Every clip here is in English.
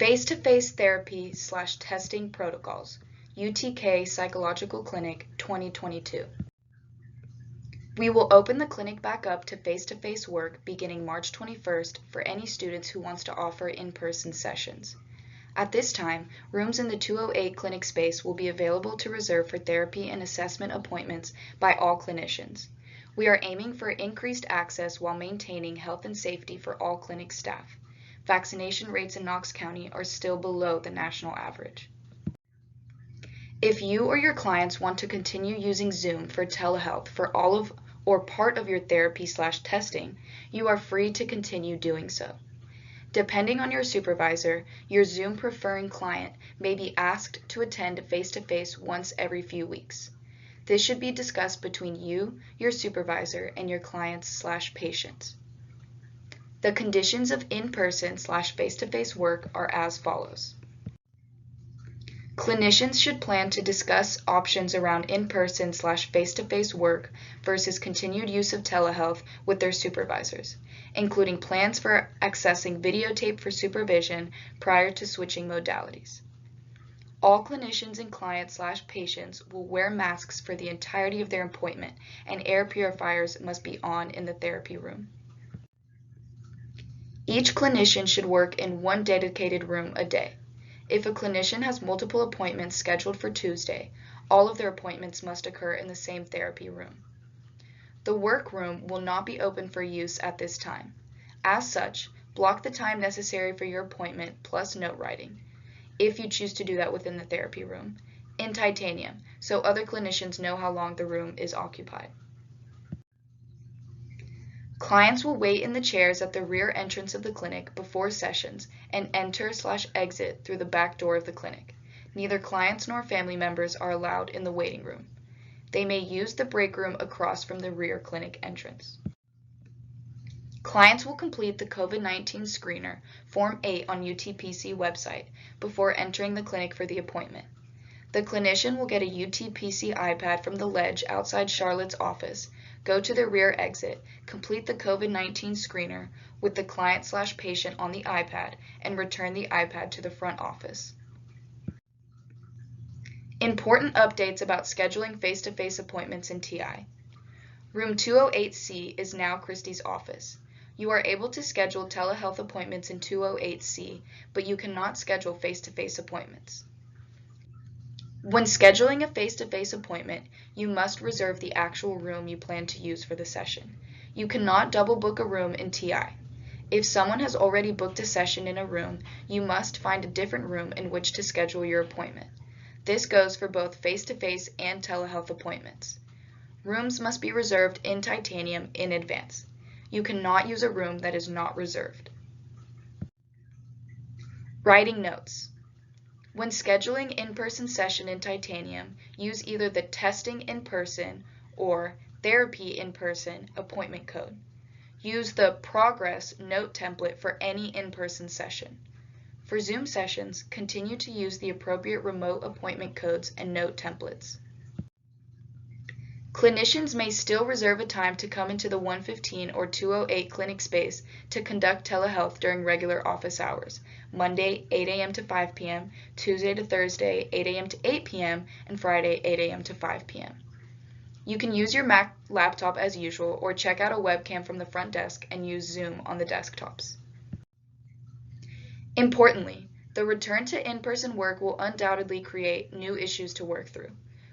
Face-to-face therapy/testing protocols, UTK Psychological Clinic 2022. We will open the clinic back up to face-to-face work beginning March 21st for any students who wants to offer in-person sessions. At this time, rooms in the 208 clinic space will be available to reserve for therapy and assessment appointments by all clinicians. We are aiming for increased access while maintaining health and safety for all clinic staff. Vaccination rates in Knox County are still below the national average. If you or your clients want to continue using Zoom for telehealth for all of or part of your therapy/testing, you are free to continue doing so. Depending on your supervisor, your Zoom preferring client may be asked to attend face-to-face once every few weeks. This should be discussed between you, your supervisor, and your clients/patients. The conditions of in-person/face-to-face work are as follows. Clinicians should plan to discuss options around in-person/face-to-face work versus continued use of telehealth with their supervisors, including plans for accessing videotape for supervision prior to switching modalities. All clinicians and clients/patients will wear masks for the entirety of their appointment, and air purifiers must be on in the therapy room. Each clinician should work in one dedicated room a day. If a clinician has multiple appointments scheduled for Tuesday, all of their appointments must occur in the same therapy room. The work room will not be open for use at this time. As such, block the time necessary for your appointment plus note writing, if you choose to do that within the therapy room, in titanium, so other clinicians know how long the room is occupied. Clients will wait in the chairs at the rear entrance of the clinic before sessions and enter/exit through the back door of the clinic. Neither clients nor family members are allowed in the waiting room. They may use the break room across from the rear clinic entrance. Clients will complete the COVID-19 screener, Form 8 on UTPC website, before entering the clinic for the appointment. The clinician will get a UTPC iPad from the ledge outside Charlotte's office, go to the rear exit, complete the COVID-19 screener with the client/patient on the iPad, and return the iPad to the front office. Important updates about scheduling face-to-face appointments in TI. Room 208C is now Christy's office. You are able to schedule telehealth appointments in 208C, but you cannot schedule face-to-face appointments. When scheduling a face-to-face appointment, you must reserve the actual room you plan to use for the session. You cannot double book a room in TI. If someone has already booked a session in a room, you must find a different room in which to schedule your appointment. This goes for both face-to-face and telehealth appointments. Rooms must be reserved in titanium in advance. You cannot use a room that is not reserved. Writing notes. When scheduling in-person session in titanium, use either the testing in person or therapy in person appointment code. Use the progress note template for any in-person session. For Zoom sessions, continue to use the appropriate remote appointment codes and note templates. Clinicians may still reserve a time to come into the 115 or 208 clinic space to conduct telehealth during regular office hours, Monday 8 a.m. to 5 p.m., Tuesday to Thursday 8 a.m. to 8 p.m., and Friday 8 a.m. to 5 p.m. You can use your Mac laptop as usual or check out a webcam from the front desk and use Zoom on the desktops. Importantly, the return to in-person work will undoubtedly create new issues to work through.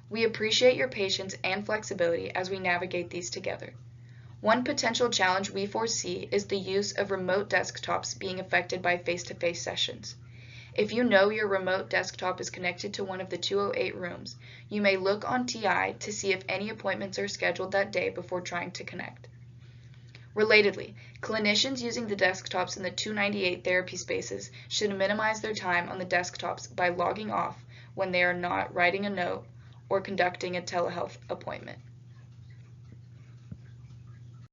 We appreciate your patience and flexibility as we navigate these together. One potential challenge we foresee is the use of remote desktops being affected by face-to-face sessions. If you know your remote desktop is connected to one of the 208 rooms, you may look on TI to see if any appointments are scheduled that day before trying to connect. Relatedly, clinicians using the desktops in the 298 therapy spaces should minimize their time on the desktops by logging off when they are not writing a note or conducting a telehealth appointment.